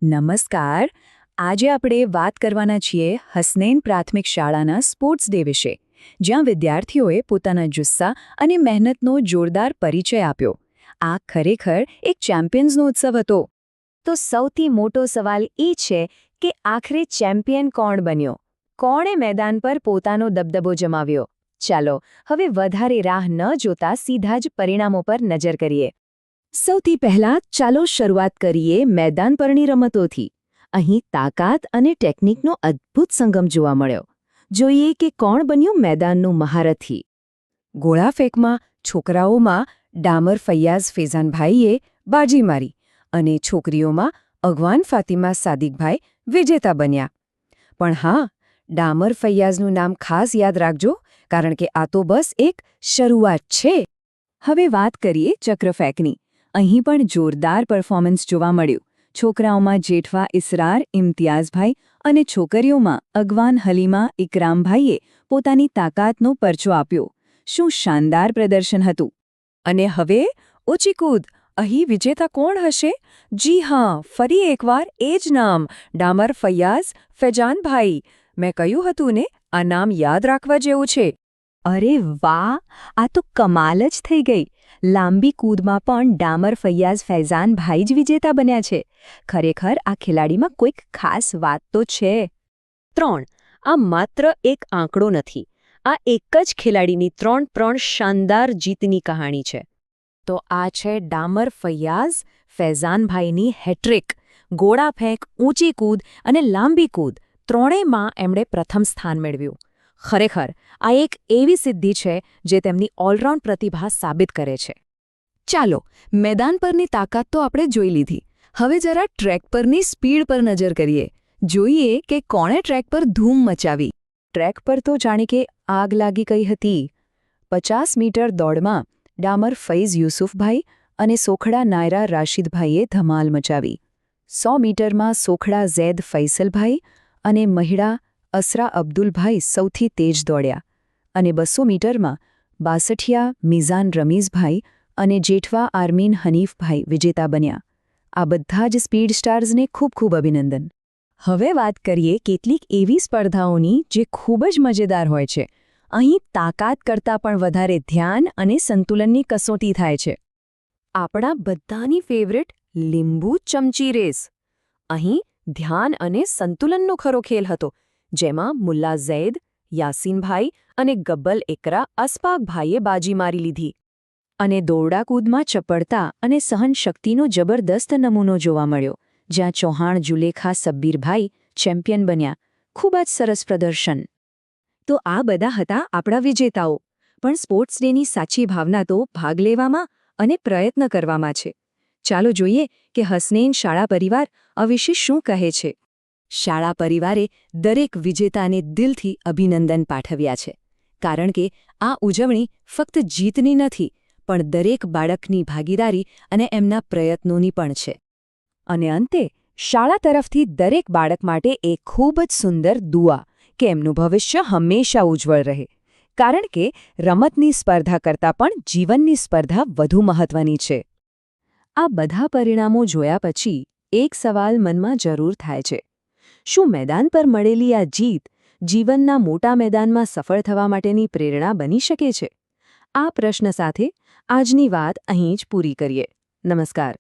નમસ્કાર. આજે આપણે વાત કરવાના છીએ હસનૈન પ્રાથમિક શાળાના સ્પોર્ટ્સ ડે વિશે, જ્યાં વિદ્યાર્થીઓએ પોતાના જુસ્સા અને મહેનતનો જોરદાર પરિચય આપ્યો. આ ખરેખર એક ચેમ્પિયન્સનો ઉત્સવ હતો. તો સૌથી મોટો સવાલ એ છે કે આખરે ચેમ્પિયન કોણ બન્યો? કોણે મેદાન પર પોતાનો દબદબો જમાવ્યો? ચાલો હવે વધારે રાહ ન જોતા સીધા જ પરિણામો પર નજર કરીએ. સૌથી પહેલાં ચાલો શરૂઆત કરીએ મેદાન પરની રમતોથી. અહીં તાકાત અને ટેકનિકનો અદ્ભુત સંગમ જોવા મળ્યો. જોઈએ કે કોણ બન્યું મેદાનનું મહારથી. ગોળા ફેંકમાં છોકરાઓમાં ડામર ફૈયાઝ ફેઝાનભાઈએ બાજી મારી અને છોકરીઓમાં અગવાન ફાતિમા સાદિકભાઈ વિજેતા બન્યા. પણ હા, ડામર ફૈયાઝનું નામ ખાસ યાદ રાખજો, કારણ કે આ તો બસ એક શરૂઆત છે. હવે વાત કરીએ ચક્રફેંકની. અહીં પણ જોરદાર પરફોર્મન્સ જોવા મળ્યું. છોકરાઓમાં જેઠવા ઇસરાર ઇમ્તિયાઝભાઈ અને છોકરીઓમાં અગવાન હલીમા ઇકરામભાઈએ પોતાની તાકાતનો પરચો આપ્યો. શું શાનદાર પ્રદર્શન હતું! અને હવે ઊંચી કૂદ. અહીં વિજેતા કોણ હશે? જી હા, ફરી એકવાર એ જ નામ, ડામર ફૈયાઝ ફેજાનભાઈ. મેં કહ્યું હતું ને, આ નામ યાદ રાખવા જેવું છે. અરે વાહ, આ તો કમાલ જ થઈ ગઈ. લાંબી કૂદમાં પણ ડામર ફૈયાઝ ફૈઝાનભાઈ જ વિજેતા બન્યા છે. ખરેખર આ ખેલાડીમાં કોઈક ખાસ વાત તો છે. 3. આ માત્ર એક આંકડો નથી. આ એક જ ખેલાડીની 3 શાનદાર જીતની કહાણી છે. તો આ છે ડામર ફૈયાઝ ફૈઝાનભાઈની હેટ્રિક. ગોળા ફેંક, ઊંચી કૂદ અને લાંબી કૂદ ત્રણેયમાં એમણે પ્રથમ સ્થાન મેળવ્યું. ખરેખર આ એક એવી સિદ્ધિ છે જે તેમની ઓલરાઉન્ડ પ્રતિભા સાબિત કરે છે. ચાલો, મેદાન પરની તાકાત તો આપણે જોઈ લીધી. હવે જરા ટ્રેક પરની સ્પીડ પર નજર કરીએ. જોઈએ કે કોણે ટ્રેક પર ધૂમ મચાવી. ટ્રેક પર તો જાણે કે આગ લાગી ગઈ હતી. 50 મીટર દોડમાં ડામર ફૈઝ યુસુફભાઈ અને સોખડા નાયરા રાશિદભાઈએ ધમાલ મચાવી. 100 મીટરમાં સોખડા ઝૈદ ફૈસલભાઈ અને મહિડા અસરા અબ્દુલભાઈ સૌથી તેજ દોડ્યા. અને 200 મીટરમાં બાસઠિયા મિઝાન રમીઝભાઈ અને જેઠવા આર્મીન હનીફભાઈ વિજેતા બન્યા. આ બધા જ સ્પીડ સ્ટાર્સને ખૂબ ખૂબ અભિનંદન. હવે વાત કરીએ કેટલીક એવી સ્પર્ધાઓની જે ખૂબ જ મજેદાર હોય છે. અહીં તાકાત કરતાં પણ વધારે ધ્યાન અને સંતુલનની કસોટી થાય છે. આપણા બધાની ફેવરેટ લીંબુ ચમચી રેસ. અહીં ધ્યાન અને સંતુલનનો ખરો ખેલ હતો, જેમાં મુલ્લા ઝૈદ, યાસીનભાઈ અને ગબ્બલ એકરા અસ્પાકભાઈએ બાજી મારી લીધી. અને દોરડા કૂદમાં ચપળતા અને સહનશક્તિનો જબરદસ્ત નમૂનો જોવા મળ્યો, જ્યાં ચૌહાણ જુલેખા સબ્બીરભાઈ ચેમ્પિયન બન્યા. ખૂબ જ સરસ પ્રદર્શન. તો આ બધા હતા આપણા વિજેતાઓ. પણ સ્પોર્ટ્સ ડેની સાચી ભાવના તો ભાગ લેવામાં અને પ્રયત્ન કરવામાં છે. ચાલો જોઈએ કે હસનૈન શાળા પરિવાર આ વિશે શું કહે છે. શાળા પરિવારે દરેક વિજેતાને દિલથી અભિનંદન પાઠવ્યા છે, કારણ કે આ ઉજવણી ફક્ત જીતની નથી, પણ દરેક બાળકની ભાગીદારી અને એમના પ્રયત્નોની પણ છે. અને અંતે શાળા તરફથી દરેક બાળક માટે એક ખૂબ જ સુંદર દુઆ કે એમનું ભવિષ્ય હંમેશા ઉજ્જવળ રહે, કારણ કે રમતની સ્પર્ધા કરતાં પણ જીવનની સ્પર્ધા વધુ મહત્વની છે. આ બધા પરિણામો જોયા પછી એક સવાલ મનમાં જરૂર થાય છે. શું મેદાન પર મળેલી આ જીત જીવનના મોટા મેદાનમાં સફળ થવા માટેની પ્રેરણા બની શકે છે? આ પ્રશ્ન સાથે આજની વાત અહીં જ પૂરી કરીએ. નમસ્કાર.